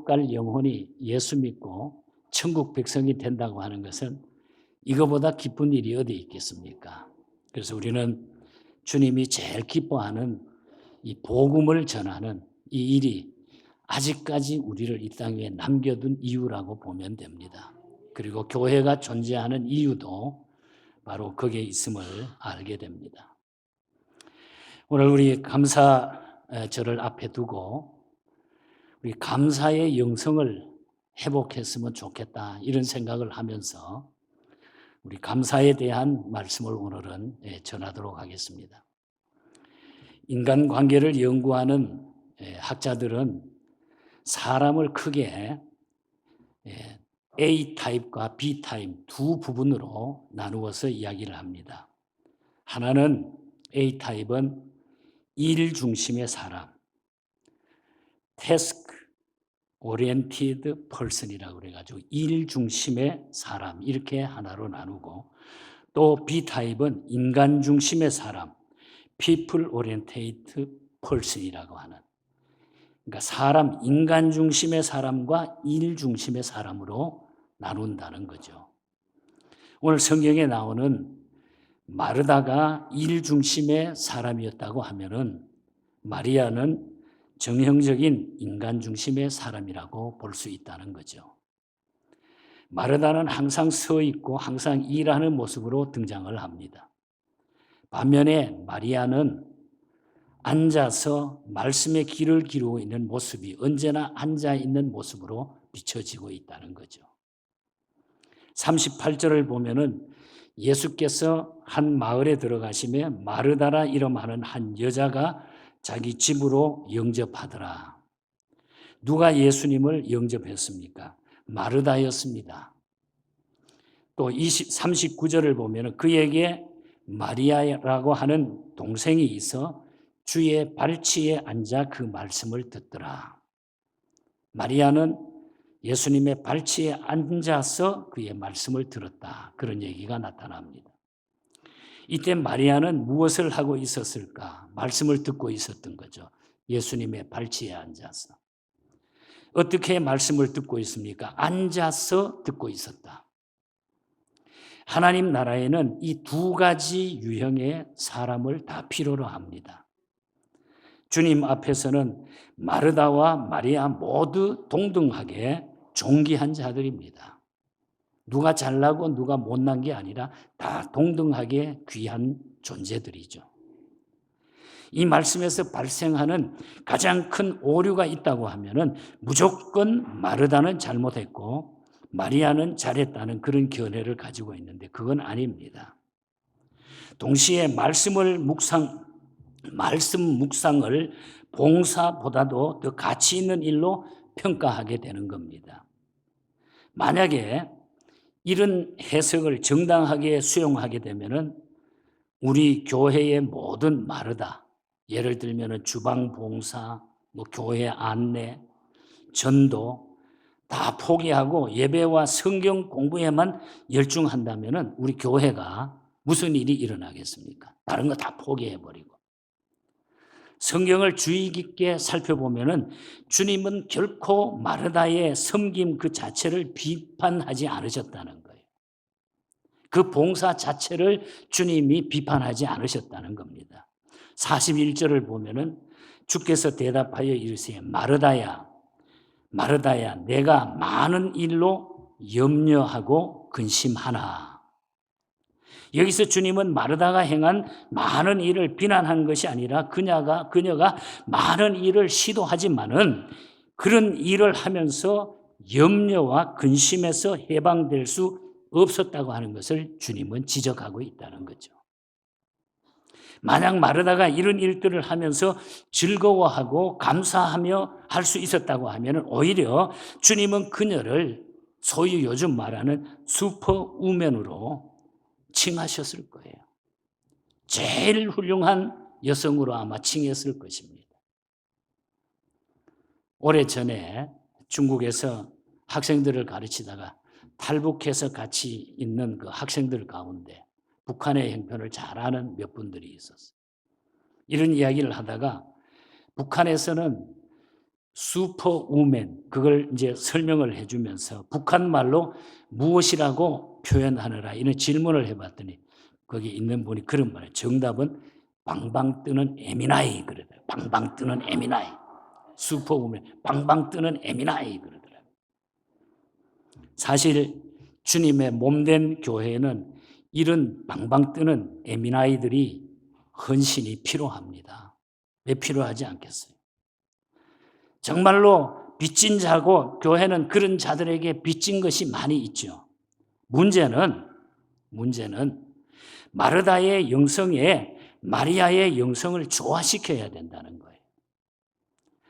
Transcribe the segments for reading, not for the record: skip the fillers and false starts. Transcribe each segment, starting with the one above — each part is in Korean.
갈 영혼이 예수 믿고 천국 백성이 된다고 하는 것은 이거보다 기쁜 일이 어디 있겠습니까? 그래서 우리는 주님이 제일 기뻐하는 이 복음을 전하는 이 일이 아직까지 우리를 이 땅 위에 남겨둔 이유라고 보면 됩니다. 그리고 교회가 존재하는 이유도 바로 거기에 있음을 알게 됩니다. 오늘 우리 감사절을 앞에 두고 우리 감사의 영성을 회복했으면 좋겠다 이런 생각을 하면서 우리 감사에 대한 말씀을 오늘은 전하도록 하겠습니다. 인간관계를 연구하는 학자들은 사람을 크게 A타입과 B타입 두 부분으로 나누어서 이야기를 합니다. 하나는 A타입은 일 중심의 사람, Task Oriented Person이라고 그래가지고 일 중심의 사람 이렇게 하나로 나누고 또 B타입은 인간 중심의 사람, People Oriented Person이라고 하는 그러니까 사람, 인간 중심의 사람과 일 중심의 사람으로 나눈다는 거죠. 오늘 성경에 나오는 마르다가 일 중심의 사람이었다고 하면은 마리아는 정형적인 인간 중심의 사람이라고 볼 수 있다는 거죠. 마르다는 항상 서 있고 항상 일하는 모습으로 등장을 합니다. 반면에 마리아는 앉아서 말씀의 길을 기르고 있는 모습이 언제나 앉아 있는 모습으로 비춰지고 있다는 거죠. 38절을 보면은 예수께서 한 마을에 들어가시며 마르다라 이름하는 한 여자가 자기 집으로 영접하더라. 누가 예수님을 영접했습니까? 마르다였습니다. 또 39절을 보면 그에게 마리아라고 하는 동생이 있어 주의 발치에 앉아 그 말씀을 듣더라. 마리아는 예수님의 발치에 앉아서 그의 말씀을 들었다. 그런 얘기가 나타납니다. 이때 마리아는 무엇을 하고 있었을까? 말씀을 듣고 있었던 거죠. 예수님의 발치에 앉아서. 어떻게 말씀을 듣고 있습니까? 앉아서 듣고 있었다. 하나님 나라에는 이 두 가지 유형의 사람을 다 필요로 합니다. 주님 앞에서는 마르다와 마리아 모두 동등하게 존귀한 자들입니다. 누가 잘나고 누가 못난 게 아니라 다 동등하게 귀한 존재들이죠. 이 말씀에서 발생하는 가장 큰 오류가 있다고 하면은 무조건 마르다는 잘못했고 마리아는 잘했다는 그런 견해를 가지고 있는데 그건 아닙니다. 동시에 말씀 묵상을 봉사보다도 더 가치 있는 일로 평가하게 되는 겁니다. 만약에 이런 해석을 정당하게 수용하게 되면은 우리 교회의 모든 마르다, 예를 들면 주방 봉사, 교회 안내, 전도 다 포기하고 예배와 성경 공부에만 열중한다면은 우리 교회가 무슨 일이 일어나겠습니까? 다른 거 다 포기해버리고. 성경을 주의 깊게 살펴보면은 주님은 결코 마르다의 섬김 그 자체를 비판하지 않으셨다는 거예요. 그 봉사 자체를 주님이 비판하지 않으셨다는 겁니다. 41절을 보면은 주께서 대답하여 이르시되 마르다야, 마르다야, 내가 많은 일로 염려하고 근심하나. 여기서 주님은 마르다가 행한 많은 일을 비난한 것이 아니라 그녀가 많은 일을 시도하지만은 그런 일을 하면서 염려와 근심에서 해방될 수 없었다고 하는 것을 주님은 지적하고 있다는 거죠. 만약 마르다가 이런 일들을 하면서 즐거워하고 감사하며 할 수 있었다고 하면 오히려 주님은 그녀를 소위 요즘 말하는 슈퍼우먼으로 칭하셨을 거예요. 제일 훌륭한 여성으로 아마 칭했을 것입니다. 오래전에 중국에서 학생들을 가르치다가 탈북해서 같이 있는 그 학생들 가운데 북한의 형편을 잘 아는 몇 분들이 있었어요. 이런 이야기를 하다가 북한에서는 슈퍼우먼, 그걸 이제 설명을 해주면서 북한 말로 무엇이라고 표현하느라 이런 질문을 해봤더니 거기 있는 분이 그런 말이에요. 정답은 방방 뜨는 에미나이 그러더라고요. 방방 뜨는 에미나이. 슈퍼우먼, 방방 뜨는 에미나이 그러더라고요. 사실 주님의 몸된 교회는 이런 방방 뜨는 에미나이들이 헌신이 필요합니다. 왜 필요하지 않겠어요? 정말로 빚진 자고 교회는 그런 자들에게 빚진 것이 많이 있죠. 문제는 마르다의 영성에 마리아의 영성을 조화시켜야 된다는 거예요.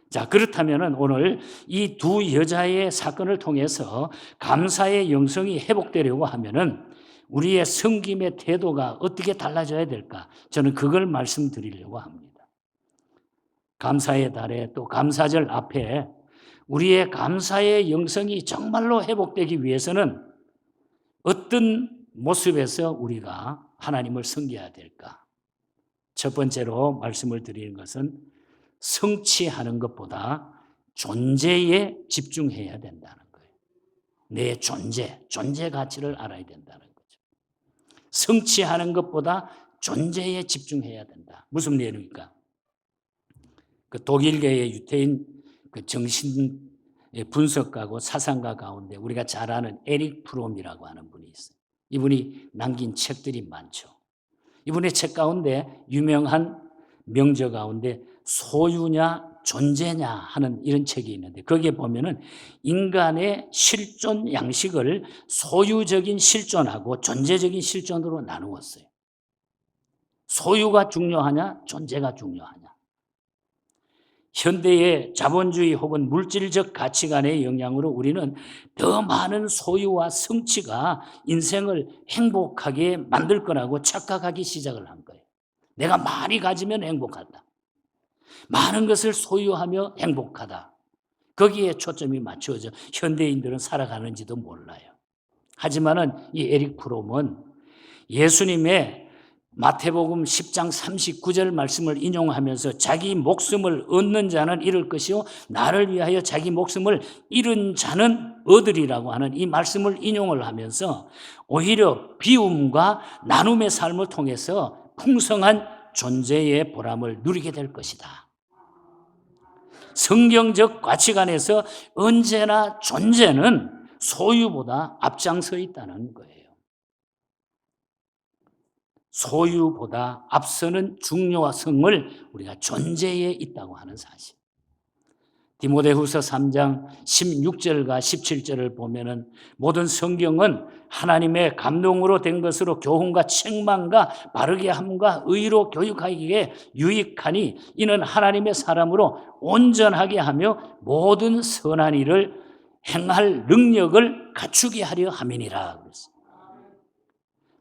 자, 그렇다면 오늘 이 두 여자의 사건을 통해서 감사의 영성이 회복되려고 하면은 우리의 섬김의 태도가 어떻게 달라져야 될까? 저는 그걸 말씀드리려고 합니다. 감사의 달에 또 감사절 앞에 우리의 감사의 영성이 정말로 회복되기 위해서는 어떤 모습에서 우리가 하나님을 섬겨야 될까? 첫 번째로 말씀을 드리는 것은 성취하는 것보다 존재에 집중해야 된다는 거예요. 내 존재 가치를 알아야 된다는 거죠. 성취하는 것보다 존재에 집중해야 된다. 무슨 내용입니까? 그 독일계의 유태인 그 정신 분석가고 사상가 가운데 우리가 잘 아는 에릭 프롬이라고 하는 분이 있어요. 이분이 남긴 책들이 많죠. 이분의 책 가운데 유명한 명저 가운데 소유냐 존재냐 하는 이런 책이 있는데 거기에 보면은 인간의 실존 양식을 소유적인 실존하고 존재적인 실존으로 나누었어요. 소유가 중요하냐 존재가 중요하냐. 현대의 자본주의 혹은 물질적 가치관의 영향으로 우리는 더 많은 소유와 성취가 인생을 행복하게 만들 거라고 착각하기 시작을 한 거예요. 내가 많이 가지면 행복하다. 많은 것을 소유하며 행복하다. 거기에 초점이 맞춰져 현대인들은 살아가는지도 몰라요. 하지만은 이 에릭 프롬은 예수님의 마태복음 10장 39절 말씀을 인용하면서 자기 목숨을 얻는 자는 잃을 것이요 나를 위하여 자기 목숨을 잃은 자는 얻으리라고 하는 이 말씀을 인용을 하면서 오히려 비움과 나눔의 삶을 통해서 풍성한 존재의 보람을 누리게 될 것이다. 성경적 가치관에서 언제나 존재는 소유보다 앞장서 있다는 거예요. 소유보다 앞서는 중요성을 우리가 존재에 있다고 하는 사실. 디모데후서 3장 16절과 17절을 보면은 모든 성경은 하나님의 감동으로 된 것으로 교훈과 책망과 바르게 함과 의로 교육하기에 유익하니 이는 하나님의 사람으로 온전하게 하며 모든 선한 일을 행할 능력을 갖추게 하려 함이니라 그랬어요.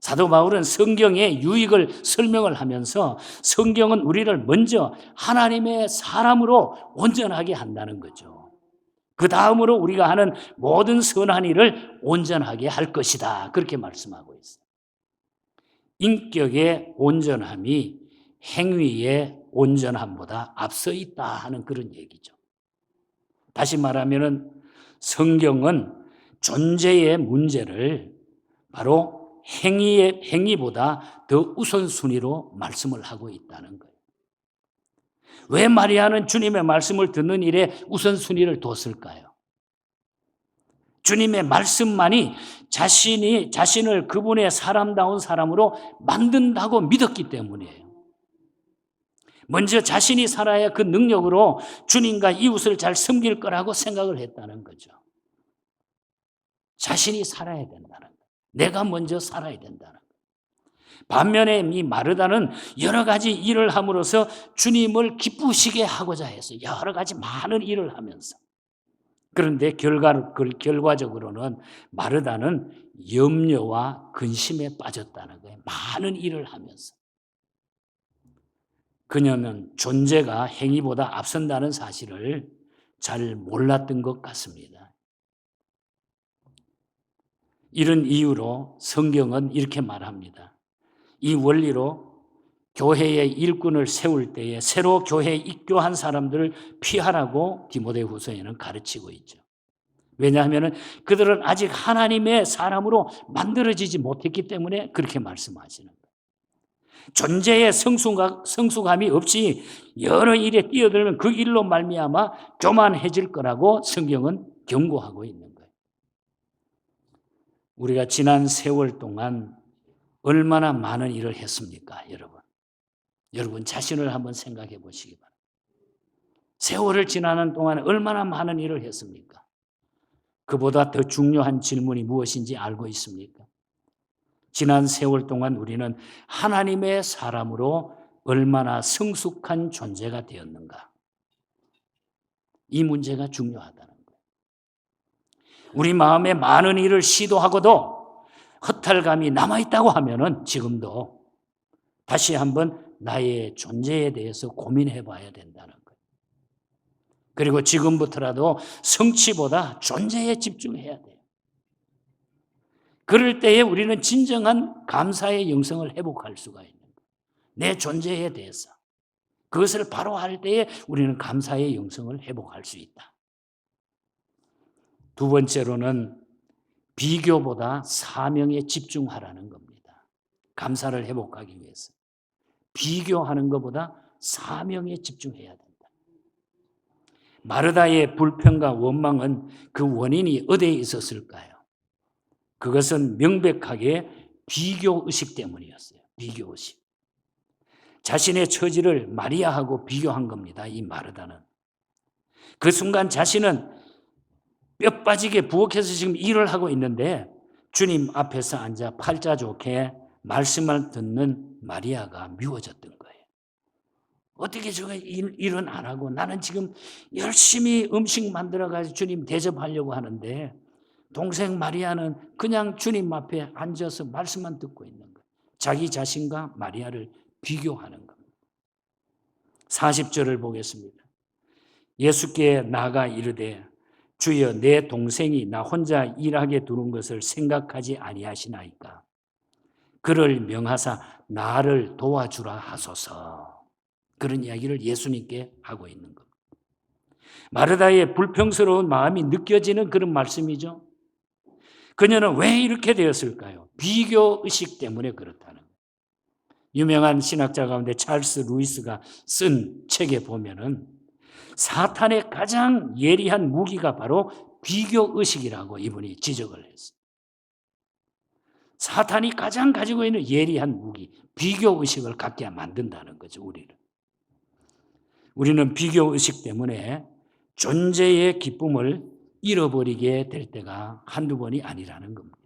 사도 바울은 성경의 유익을 설명을 하면서 성경은 우리를 먼저 하나님의 사람으로 온전하게 한다는 거죠. 그 다음으로 우리가 하는 모든 선한 일을 온전하게 할 것이다. 그렇게 말씀하고 있어요. 인격의 온전함이 행위의 온전함보다 앞서 있다 하는 그런 얘기죠. 다시 말하면 성경은 존재의 문제를 바로 행위보다 더 우선순위로 말씀을 하고 있다는 거예요. 왜 마리아는 주님의 말씀을 듣는 일에 우선순위를 뒀을까요? 주님의 말씀만이 자신을 그분의 사람다운 사람으로 만든다고 믿었기 때문이에요. 먼저 자신이 살아야 그 능력으로 주님과 이웃을 잘 섬길 거라고 생각을 했다는 거죠. 자신이 살아야 된다는 거예요. 내가 먼저 살아야 된다는 거예요. 반면에 이 마르다는 여러 가지 일을 함으로써 주님을 기쁘시게 하고자 했어요. 여러 가지 많은 일을 하면서. 그런데 결과적으로는 마르다는 염려와 근심에 빠졌다는 거예요. 많은 일을 하면서. 그녀는 존재가 행위보다 앞선다는 사실을 잘 몰랐던 것 같습니다. 이런 이유로 성경은 이렇게 말합니다. 이 원리로 교회의 일꾼을 세울 때에 새로 교회에 입교한 사람들을 피하라고 디모데후서에는 가르치고 있죠. 왜냐하면 그들은 아직 하나님의 사람으로 만들어지지 못했기 때문에 그렇게 말씀하시는 거예요. 존재의 성숙함이 없이 여러 일에 뛰어들면 그 일로 말미암아 교만해질 거라고 성경은 경고하고 있는 거예요. 우리가 지난 세월 동안 얼마나 많은 일을 했습니까, 여러분? 여러분 자신을 한번 생각해 보시기 바랍니다. 세월을 지나는 동안 얼마나 많은 일을 했습니까? 그보다 더 중요한 질문이 무엇인지 알고 있습니까? 지난 세월 동안 우리는 하나님의 사람으로 얼마나 성숙한 존재가 되었는가? 이 문제가 중요하다는 거예요. 우리 마음에 많은 일을 시도하고도 허탈감이 남아있다고 하면은 지금도 다시 한번 나의 존재에 대해서 고민해 봐야 된다는 거예요. 그리고 지금부터라도 성취보다 존재에 집중해야 돼요. 그럴 때에 우리는 진정한 감사의 영성을 회복할 수가 있는 거예요. 내 존재에 대해서. 그것을 바로 할 때에 우리는 감사의 영성을 회복할 수 있다. 두 번째로는 비교보다 사명에 집중하라는 겁니다. 감사를 회복하기 위해서. 비교하는 것보다 사명에 집중해야 된다. 마르다의 불평과 원망은 그 원인이 어디에 있었을까요? 그것은 명백하게 비교의식 때문이었어요. 비교의식. 자신의 처지를 마리아하고 비교한 겁니다. 이 마르다는. 그 순간 자신은 뼈 빠지게 부엌에서 지금 일을 하고 있는데 주님 앞에서 앉아 팔자 좋게 말씀을 듣는 마리아가 미워졌던 거예요. 어떻게 저가 일은 안 하고 나는 지금 열심히 음식 만들어가지고 주님 대접하려고 하는데 동생 마리아는 그냥 주님 앞에 앉아서 말씀만 듣고 있는 거예요. 자기 자신과 마리아를 비교하는 겁니다. 40절을 보겠습니다. 예수께 나아가 이르되 주여 내 동생이 나 혼자 일하게 두는 것을 생각하지 아니하시나이까. 그를 명하사 나를 도와주라 하소서. 그런 이야기를 예수님께 하고 있는 겁니다. 마르다의 불평스러운 마음이 느껴지는 그런 말씀이죠. 그녀는 왜 이렇게 되었을까요? 비교의식 때문에 그렇다는 거예요. 유명한 신학자 가운데 찰스 루이스가 쓴 책에 보면은 사탄의 가장 예리한 무기가 바로 비교의식이라고 이분이 지적을 했어요. 사탄이 가장 가지고 있는 예리한 무기, 비교의식을 갖게 만든다는 거죠, 우리는. 우리는 비교의식 때문에 존재의 기쁨을 잃어버리게 될 때가 한두 번이 아니라는 겁니다.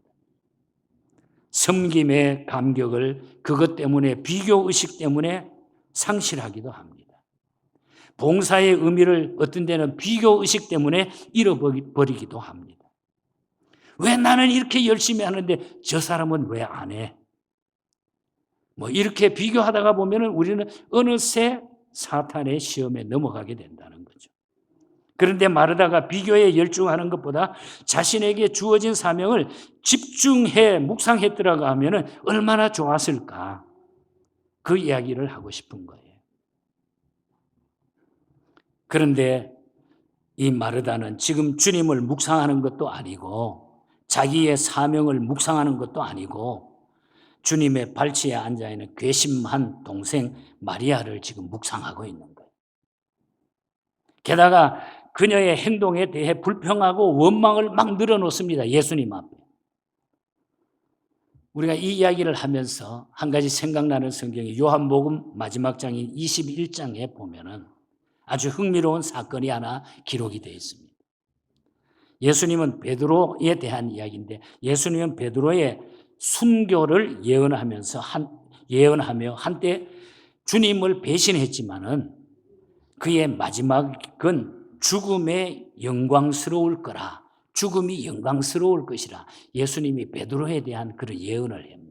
섬김의 감격을 그것 때문에 비교의식 때문에 상실하기도 합니다. 봉사의 의미를 어떤 데는 비교의식 때문에 잃어버리기도 합니다. 왜 나는 이렇게 열심히 하는데 저 사람은 왜 안 해? 이렇게 비교하다가 보면 우리는 어느새 사탄의 시험에 넘어가게 된다는 거죠. 그런데 마르다가 비교에 열중하는 것보다 자신에게 주어진 사명을 집중해 묵상했더라고 하면 얼마나 좋았을까. 그 이야기를 하고 싶은 거예요. 그런데 이 마르다는 지금 주님을 묵상하는 것도 아니고 자기의 사명을 묵상하는 것도 아니고 주님의 발치에 앉아있는 괘씸한 동생 마리아를 지금 묵상하고 있는 거예요. 게다가 그녀의 행동에 대해 불평하고 원망을 막 늘어놓습니다. 예수님 앞에. 우리가 이 이야기를 하면서 한 가지 생각나는 성경이 요한복음 마지막 장인 21장에 보면은 아주 흥미로운 사건이 하나 기록이 되어 있습니다. 예수님은 베드로에 대한 이야기인데 예수님은 베드로의 순교를 예언하며 한때 주님을 배신했지만은 그의 마지막은 죽음에 영광스러울 거라. 죽음이 영광스러울 것이라. 예수님이 베드로에 대한 그런 예언을 합니다.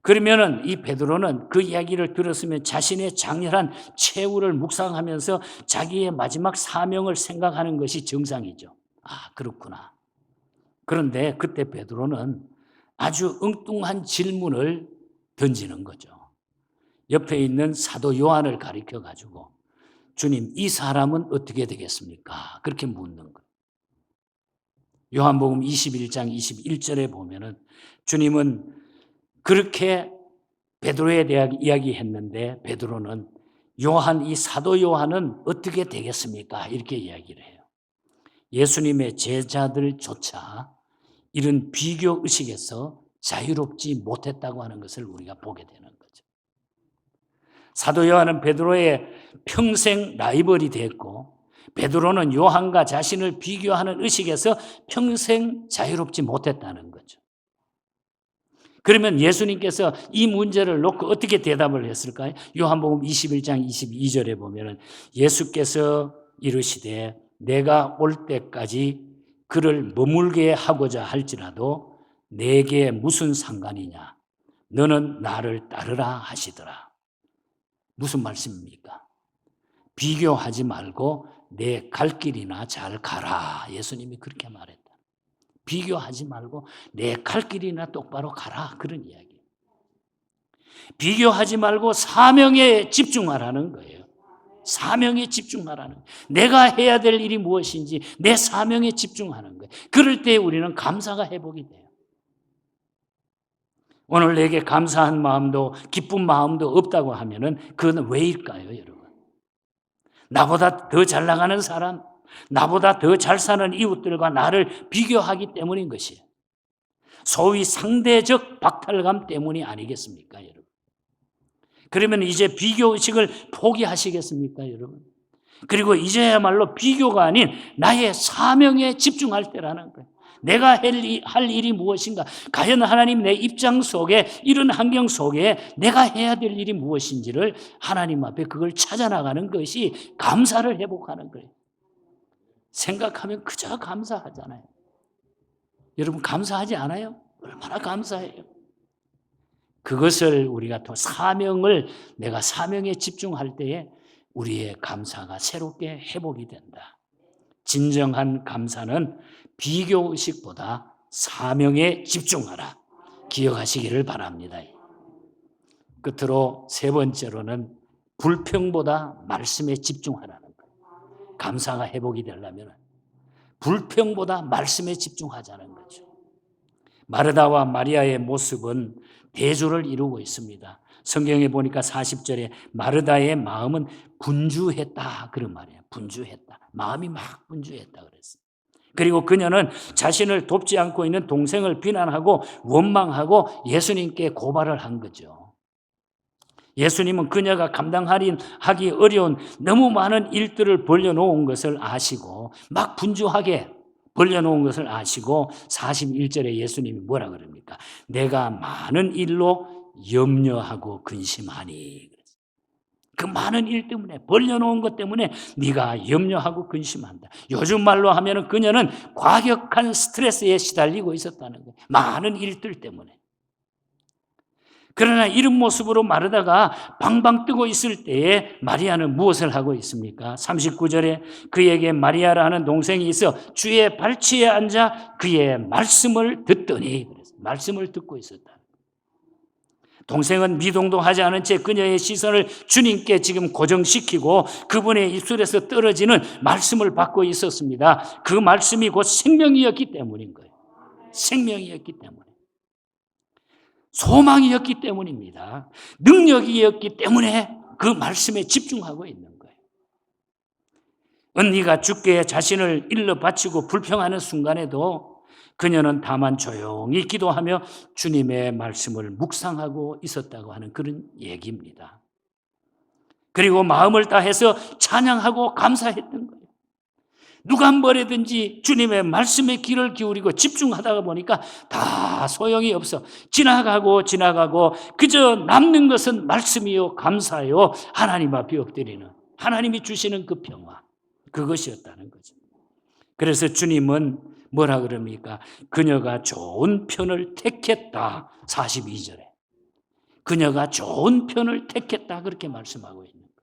그러면은 이 베드로는 그 이야기를 들었으면 자신의 장렬한 최후를 묵상하면서 자기의 마지막 사명을 생각하는 것이 정상이죠. 아, 그렇구나. 그런데 그때 베드로는 아주 엉뚱한 질문을 던지는 거죠. 옆에 있는 사도 요한을 가리켜 가지고 주님, 이 사람은 어떻게 되겠습니까? 그렇게 묻는 거예요. 요한복음 21장 21절에 보면은 주님은 그렇게 베드로에 대해 이야기했는데 베드로는 요한, 이 사도 요한은 어떻게 되겠습니까? 이렇게 이야기를 해요. 예수님의 제자들조차 이런 비교 의식에서 자유롭지 못했다고 하는 것을 우리가 보게 되는 거죠. 사도 요한은 베드로의 평생 라이벌이 됐고 베드로는 요한과 자신을 비교하는 의식에서 평생 자유롭지 못했다는 거죠. 그러면 예수님께서 이 문제를 놓고 어떻게 대답을 했을까요? 요한복음 21장 22절에 보면 예수께서 이르시되 내가 올 때까지 그를 머물게 하고자 할지라도 내게 무슨 상관이냐? 너는 나를 따르라 하시더라. 무슨 말씀입니까? 비교하지 말고 내 갈 길이나 잘 가라. 예수님이 그렇게 말했다. 비교하지 말고 내 갈 길이나 똑바로 가라. 그런 이야기. 비교하지 말고 사명에 집중하라는 거예요. 사명에 집중하라는 거예요. 내가 해야 될 일이 무엇인지 내 사명에 집중하는 거예요. 그럴 때 우리는 감사가 회복이 돼요. 오늘 내게 감사한 마음도 기쁜 마음도 없다고 하면은 그건 왜일까요, 여러분? 나보다 더 잘 나가는 사람, 나보다 더 잘 사는 이웃들과 나를 비교하기 때문인 것이에요. 소위 상대적 박탈감 때문이 아니겠습니까, 여러분? 그러면 이제 비교의식을 포기하시겠습니까, 여러분? 그리고 이제야말로 비교가 아닌 나의 사명에 집중할 때라는 거예요. 내가 할 일이 무엇인가? 과연 하나님 내 입장 속에 이런 환경 속에 내가 해야 될 일이 무엇인지를 하나님 앞에 그걸 찾아나가는 것이 감사를 회복하는 거예요. 생각하면 그저 감사하잖아요. 여러분 감사하지 않아요? 얼마나 감사해요. 그것을 우리가 또 내가 사명에 집중할 때에 우리의 감사가 새롭게 회복이 된다. 진정한 감사는 비교의식보다 사명에 집중하라. 기억하시기를 바랍니다. 끝으로 세 번째로는 불평보다 말씀에 집중하라는 거예요. 감사가 회복이 되려면 불평보다 말씀에 집중하자는 거죠. 마르다와 마리아의 모습은 대조를 이루고 있습니다. 성경에 보니까 40절에 마르다의 마음은 분주했다 그런 말이에요. 분주했다. 마음이 막 분주했다 그랬어요. 그리고 그녀는 자신을 돕지 않고 있는 동생을 비난하고 원망하고 예수님께 고발을 한 거죠. 예수님은 그녀가 감당하기 어려운 너무 많은 일들을 벌려놓은 것을 아시고 막 분주하게 벌려놓은 것을 아시고 41절에 예수님이 뭐라 그럽니까? 내가 많은 일로 염려하고 근심하니. 그 많은 일 때문에 벌려놓은 것 때문에 네가 염려하고 근심한다. 요즘 말로 하면 그녀는 과격한 스트레스에 시달리고 있었다는 거예요. 많은 일들 때문에. 그러나 이런 모습으로 마르다가 방방 뜨고 있을 때에 마리아는 무엇을 하고 있습니까? 39절에 그에게 마리아라 하는 동생이 있어 주의 발치에 앉아 그의 말씀을 듣더니 말씀을 듣고 있었다. 동생은 미동동하지 않은 채 그녀의 시선을 주님께 지금 고정시키고 그분의 입술에서 떨어지는 말씀을 받고 있었습니다. 그 말씀이 곧 생명이었기 때문인 거예요. 생명이었기 때문에. 소망이었기 때문입니다. 능력이었기 때문에 그 말씀에 집중하고 있는 거예요. 언니가 죽게 자신을 일러 바치고 불평하는 순간에도 그녀는 다만 조용히 기도하며 주님의 말씀을 묵상하고 있었다고 하는 그런 얘기입니다. 그리고 마음을 다해서 찬양하고 감사했던 거예요. 누가 뭐래든지 주님의 말씀에 귀를 기울이고 집중하다가 보니까 다 소용이 없어. 지나가고 그저 남는 것은 말씀이요 감사요 하나님 앞에 엎드리는 하나님이 주시는 그 평화 그것이었다는 거죠. 그래서 주님은 뭐라 그럽니까? 그녀가 좋은 편을 택했다. 42절에. 그녀가 좋은 편을 택했다. 그렇게 말씀하고 있는 거예요.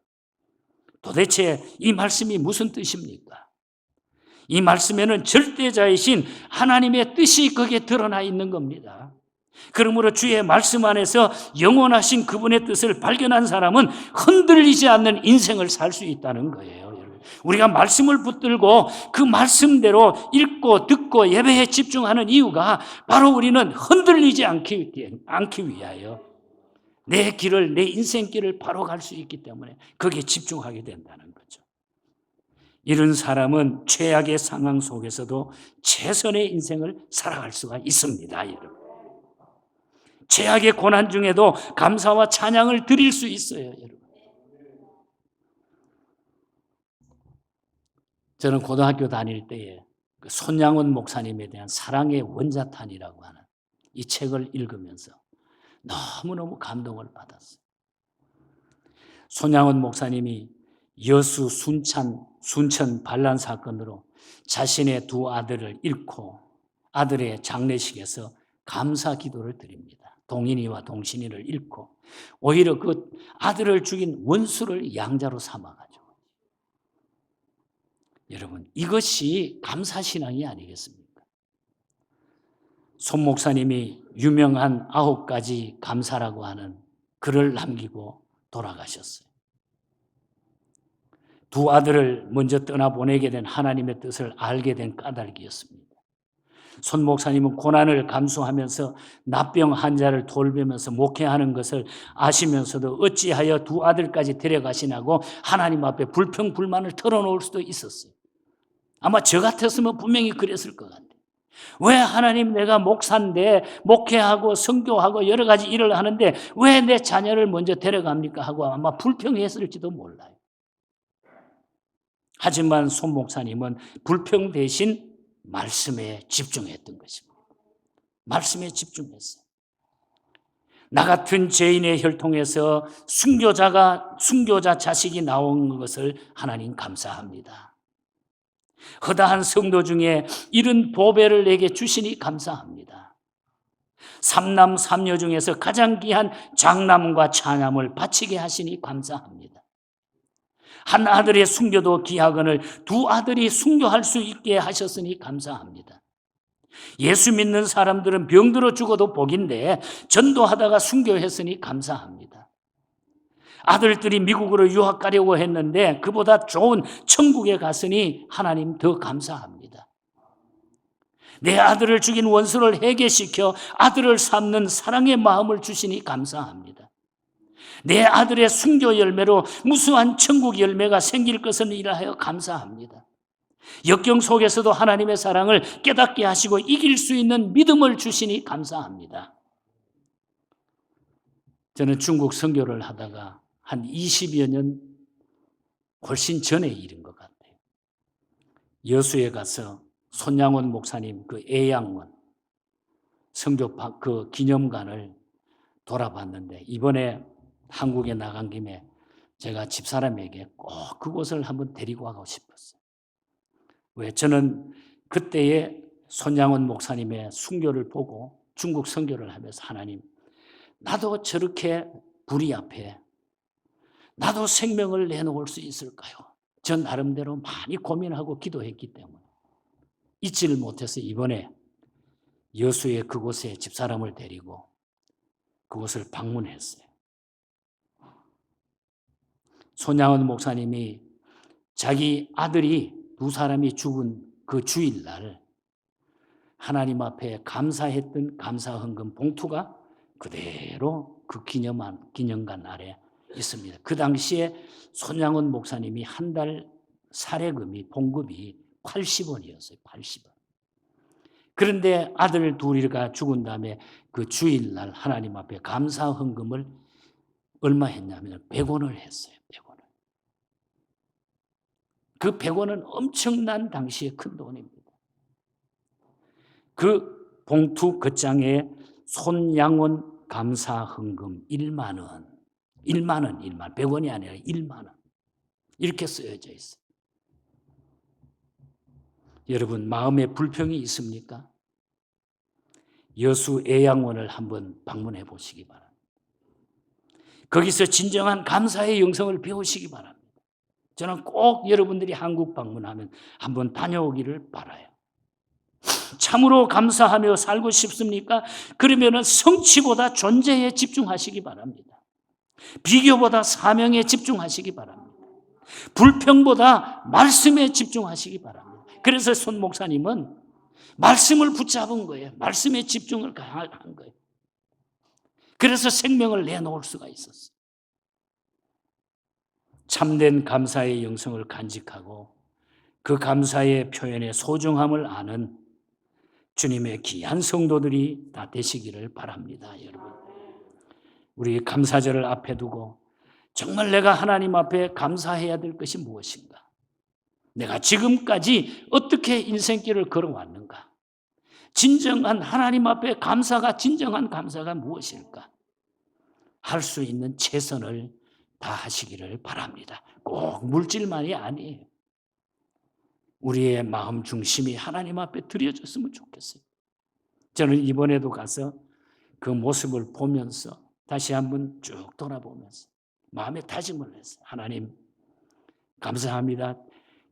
도대체 이 말씀이 무슨 뜻입니까? 이 말씀에는 절대자이신 하나님의 뜻이 거기에 드러나 있는 겁니다. 그러므로 주의 말씀 안에서 영원하신 그분의 뜻을 발견한 사람은 흔들리지 않는 인생을 살 수 있다는 거예요. 여러분. 우리가 말씀을 붙들고 그 말씀대로 읽고 듣고 예배에 집중하는 이유가 바로 우리는 흔들리지 않기 위하여 내 길을, 내 인생길을 바로 갈 수 있기 때문에 거기에 집중하게 된다는 거죠. 이런 사람은 최악의 상황 속에서도 최선의 인생을 살아갈 수가 있습니다. 여러분. 최악의 고난 중에도 감사와 찬양을 드릴 수 있어요. 여러분. 저는 고등학교 다닐 때에 손양원 목사님에 대한 사랑의 원자탄이라고 하는 이 책을 읽으면서 너무너무 감동을 받았어요. 손양원 목사님이 여수 순천 반란 사건으로 자신의 두 아들을 잃고 아들의 장례식에서 감사 기도를 드립니다. 동인이와 동신이를 잃고 오히려 그 아들을 죽인 원수를 양자로 삼아가지고. 여러분, 이것이 감사신앙이 아니겠습니까? 손 목사님이 유명한 9가지 감사라고 하는 글을 남기고 돌아가셨어요. 두 아들을 먼저 떠나보내게 된 하나님의 뜻을 알게 된 까닭이었습니다. 손 목사님은 고난을 감수하면서 납병 환자를 돌보면서 목회하는 것을 아시면서도 어찌하여 두 아들까지 데려가시냐고 하나님 앞에 불평불만을 털어놓을 수도 있었어요. 아마 저 같았으면 분명히 그랬을 것 같아요. 왜 하나님, 내가 목사인데 목회하고 선교하고 여러 가지 일을 하는데 왜 내 자녀를 먼저 데려갑니까 하고 아마 불평했을지도 몰라요. 하지만 손 목사님은 불평 대신 말씀에 집중했던 것입니다. 말씀에 집중했어요. 나 같은 죄인의 혈통에서 순교자 자식이 나온 것을 하나님 감사합니다. 허다한 성도 중에 이런 보배를 내게 주시니 감사합니다. 삼남 삼녀 중에서 가장 귀한 장남과 차남을 바치게 하시니 감사합니다. 한 아들의 순교도 귀하거늘 두 아들이 순교할 수 있게 하셨으니 감사합니다. 예수 믿는 사람들은 병들어 죽어도 복인데 전도하다가 순교했으니 감사합니다. 아들들이 미국으로 유학 가려고 했는데 그보다 좋은 천국에 갔으니 하나님 더 감사합니다. 내 아들을 죽인 원수를 해결시켜 아들을 삼는 사랑의 마음을 주시니 감사합니다. 내 아들의 순교 열매로 무수한 천국 열매가 생길 것을 일하여 감사합니다. 역경 속에서도 하나님의 사랑을 깨닫게 하시고 이길 수 있는 믿음을 주시니 감사합니다. 저는 중국 선교를 하다가 한 20여 년 훨씬 전의 일인 것 같아요. 여수에 가서 손양원 목사님 그 애양원 선교 그 기념관을 돌아봤는데 이번에 한국에 나간 김에 제가 집사람에게 꼭 그곳을 한번 데리고 가고 싶었어요. 왜? 저는 그때의 손양원 목사님의 순교를 보고 중국 선교를 하면서 하나님, 나도 저렇게 불의 앞에 나도 생명을 내놓을 수 있을까요? 저 나름대로 많이 고민하고 기도했기 때문에 잊지를 못해서 이번에 여수의 그곳에 집사람을 데리고 그곳을 방문했어요. 손양원 목사님이 자기 아들이 두 사람이 죽은 그 주일날 하나님 앞에 감사했던 감사헌금 봉투가 그대로 그 기념관 아래 있습니다. 그 당시에 손양원 목사님이 한 달 사례금이 봉급이 80원이었어요. 80원. 그런데 아들 둘이가 죽은 다음에 그 주일날 하나님 앞에 감사헌금을 얼마 했냐면 100원을 했어요. 100원을. 그 100원은 엄청난 당시의 큰 돈입니다. 그 봉투 겉장에 손양원 감사헌금 1만 원. 1만 원, 100원이 아니라 1만 원. 이렇게 쓰여져 있어요. 여러분, 마음에 불평이 있습니까? 여수 애양원을 한번 방문해 보시기 바랍니다. 거기서 진정한 감사의 영성을 배우시기 바랍니다. 저는 꼭 여러분들이 한국 방문하면 한번 다녀오기를 바라요. 참으로 감사하며 살고 싶습니까? 그러면은 성취보다 존재에 집중하시기 바랍니다. 비교보다 사명에 집중하시기 바랍니다. 불평보다 말씀에 집중하시기 바랍니다. 그래서 손 목사님은 말씀을 붙잡은 거예요. 말씀에 집중을 한 거예요. 그래서 생명을 내놓을 수가 있었어요. 참된 감사의 영성을 간직하고 그 감사의 표현의 소중함을 아는 주님의 귀한 성도들이 다 되시기를 바랍니다. 여러분, 우리 감사절을 앞에 두고 정말 내가 하나님 앞에 감사해야 될 것이 무엇인가? 내가 지금까지 어떻게 인생길을 걸어왔는가? 진정한 하나님 앞에 감사가 진정한 감사가 무엇일까? 할 수 있는 최선을 다하시기를 바랍니다. 꼭 물질만이 아니에요. 우리의 마음 중심이 하나님 앞에 드려졌으면 좋겠어요. 저는 이번에도 가서 그 모습을 보면서 다시 한번 쭉 돌아보면서 마음에 다짐을 했어요. 하나님, 감사합니다.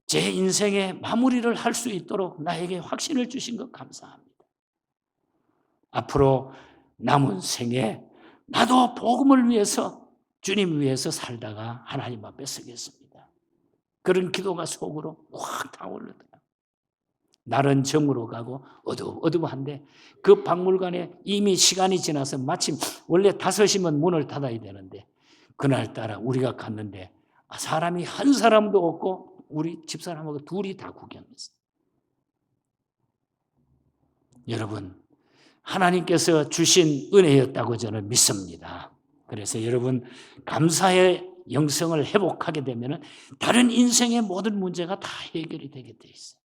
제 인생의 마무리를 할 수 있도록 나에게 확신을 주신 것 감사합니다. 앞으로 남은 생에 나도 복음을 위해서, 주님 위해서 살다가 하나님 앞에 서겠습니다. 그런 기도가 속으로 확 타오르더라고요. 날은 정으로 가고 어두워한데 그 박물관에 이미 시간이 지나서 마침 원래 5시면 문을 닫아야 되는데 그날따라 우리가 갔는데 사람이 한 사람도 없고 우리 집사람하고 둘이 다 구경했어요. 여러분, 하나님께서 주신 은혜였다고 저는 믿습니다. 그래서 여러분, 감사의 영성을 회복하게 되면 다른 인생의 모든 문제가 다 해결이 되게 돼 있어요.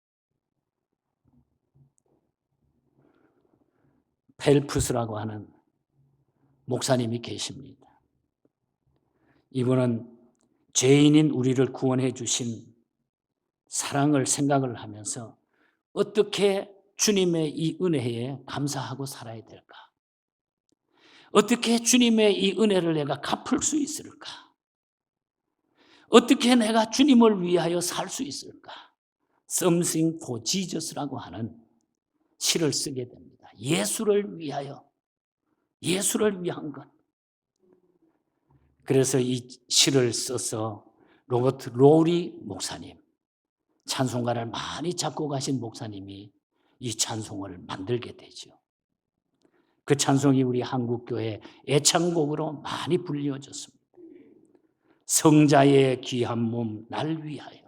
펠프스라고 하는 목사님이 계십니다. 이분은 죄인인 우리를 구원해 주신 사랑을 생각을 하면서 어떻게 주님의 이 은혜에 감사하고 살아야 될까? 어떻게 주님의 이 은혜를 내가 갚을 수 있을까? 어떻게 내가 주님을 위하여 살 수 있을까? Something for Jesus라고 하는 시를 쓰게 됩니다. 예수를 위하여, 예수를 위한 것. 그래서 이 시를 써서 로버트 로리 목사님, 찬송가를 많이 작곡하신 목사님이 이 찬송을 만들게 되죠. 그 찬송이 우리 한국교회 애창곡으로 많이 불려졌습니다. 성자의 귀한 몸 날 위하여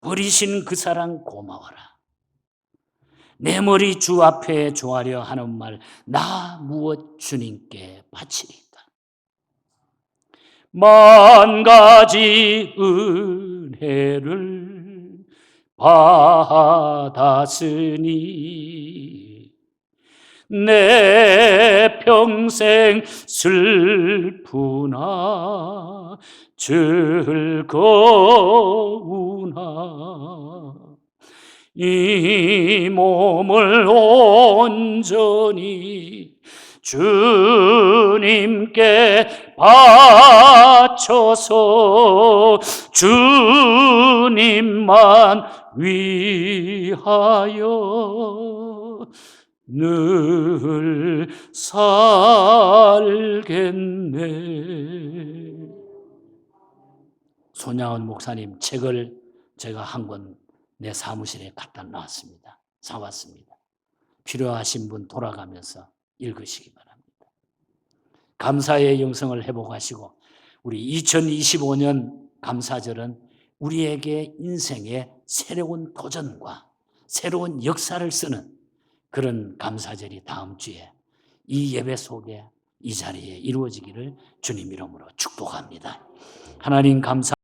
버리신 그 사랑 고마워라. 내 머리 주 앞에 조아려 하는 말 나 무엇 주님께 바치리까. 만 가지 은혜를 받았으니 내 평생 슬프나 즐거우나 이 몸을 온전히 주님께 바쳐서 주님만 위하여 늘 살겠네. 손양원 목사님 책을 제가 한 권 내 사무실에 갖다 놨습니다. 사왔습니다. 필요하신 분 돌아가면서 읽으시기 바랍니다. 감사의 영성을 회복하시고 우리 2025년 감사절은 우리에게 인생의 새로운 도전과 새로운 역사를 쓰는 그런 감사절이 다음 주에 이 예배 속에 이 자리에 이루어지기를 주님 이름으로 축복합니다. 하나님 감사